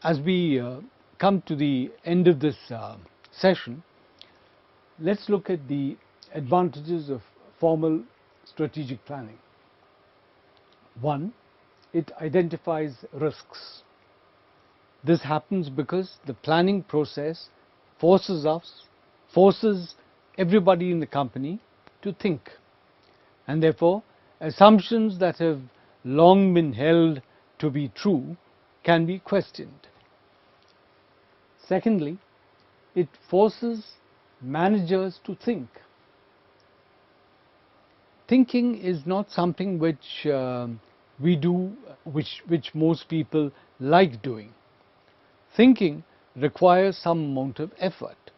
as we come to the end of this session, let's look at the advantages of formal strategic planning. One, it identifies risks. This happens because the planning process forces everybody in the company to think, and therefore assumptions that have long been held to be true can be questioned. Secondly, it forces managers to think. Thinking is not something which we do, which most people like doing. Thinking requires some amount of effort,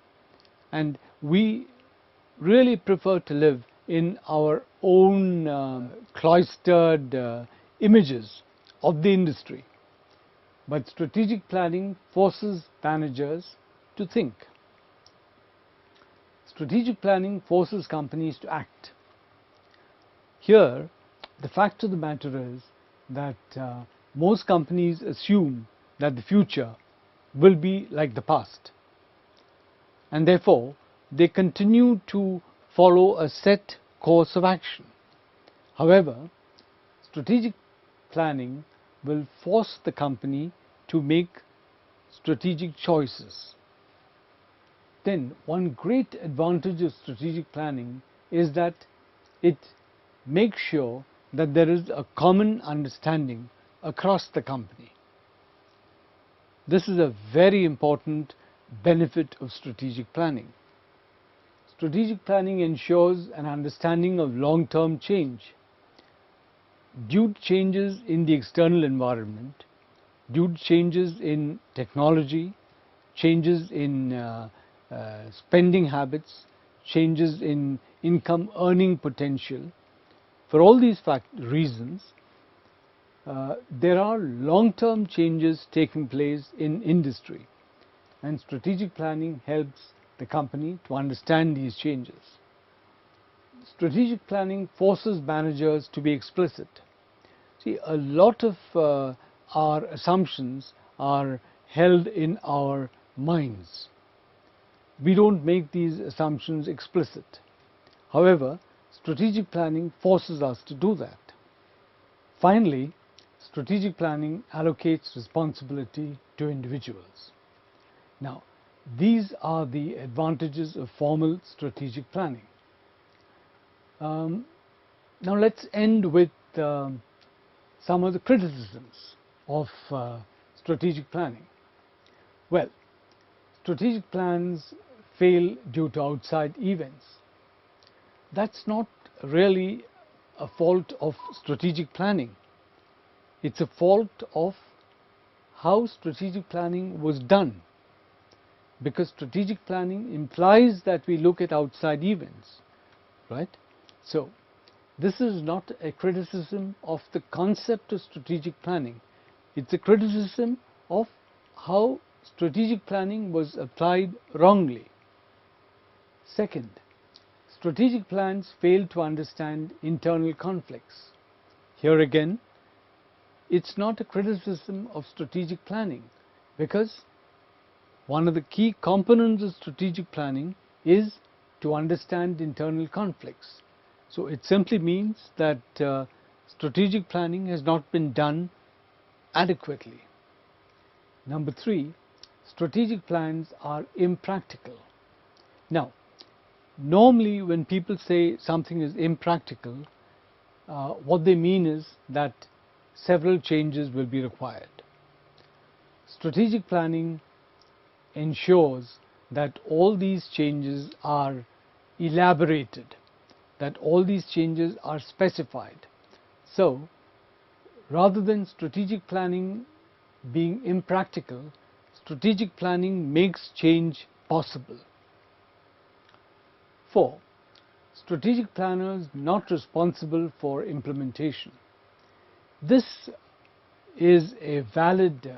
and we really prefer to live in our own cloistered images of the industry. But strategic planning forces managers to think. Strategic planning forces companies to act. Here, the fact of the matter is that most companies assume that the future will be like the past, and therefore they continue to follow a set course of action. However, strategic planning will force the company to make strategic choices. Then, one great advantage of strategic planning is that it makes sure that there is a common understanding across the company. This is a very important benefit of strategic planning. Strategic planning ensures an understanding of long-term change. Due to changes in the external environment, due to changes in technology, changes in spending habits, changes in income earning potential, for all these reasons, there are long-term changes taking place in industry, and strategic planning helps the company to understand these changes. Strategic planning forces managers to be explicit. See, a lot of our assumptions are held in our minds. We don't make these assumptions explicit. However, strategic planning forces us to do that. Finally, strategic planning allocates responsibility to individuals. Now, these are the advantages of formal strategic planning. Now let's end with some of the criticisms of strategic planning. Well, strategic plans fail due to outside events. That's not really a fault of strategic planning. It's a fault of how strategic planning was done, because strategic planning implies that we look at outside events, right? So, this is not a criticism of the concept of strategic planning. It's a criticism of how strategic planning was applied wrongly. Second, strategic plans fail to understand internal conflicts. Here again, it's not a criticism of strategic planning, because one of the key components of strategic planning is to understand internal conflicts. So it simply means that strategic planning has not been done adequately. Number three, strategic plans are impractical. Now, normally when people say something is impractical, what they mean is that several changes will be required. Strategic planning ensures that all these changes are elaborated, that all these changes are specified. So, rather than strategic planning being impractical, strategic planning makes change possible. 4. Strategic planners not responsible for implementation. This is a valid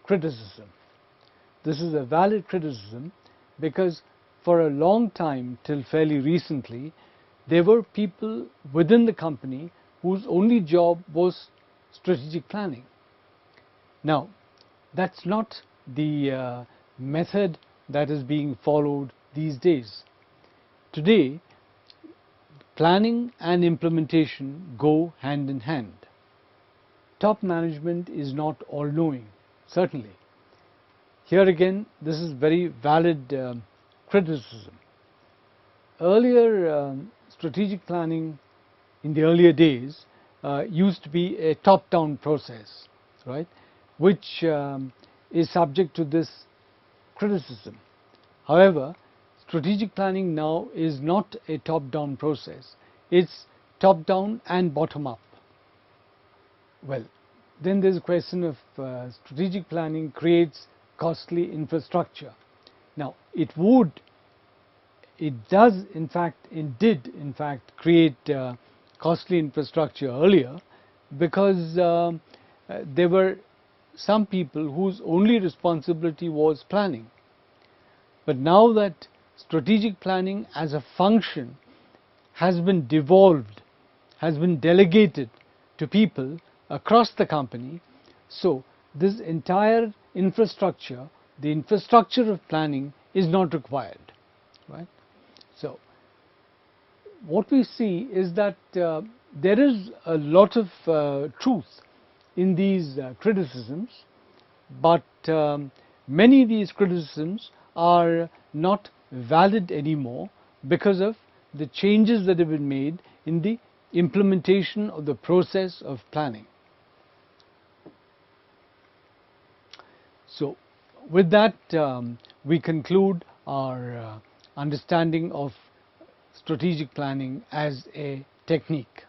criticism. This is a valid criticism because for a long time, till fairly recently, there were people within the company whose only job was strategic planning. Now, That's not the method that is being followed these days. Today, planning and implementation go hand in hand. Top management is not all-knowing, certainly. Here again, this is very valid criticism. Earlier, strategic planning in the earlier days used to be a top-down process, right, which is subject to this criticism. However, strategic planning now is not a top-down process, it's top-down and bottom-up. Well, then there's a question of strategic planning creates costly infrastructure. Now, it does in fact, it did in fact create costly infrastructure earlier, because there were some people whose only responsibility was planning. But now that strategic planning as a function has been devolved, has been delegated to people across the company, so this entire infrastructure, the infrastructure of planning, is not required, right? So what we see is that there is a lot of truth in these criticisms, but many of these criticisms are not valid anymore because of the changes that have been made in the implementation of the process of planning. So with that, we conclude our understanding of strategic planning as a technique.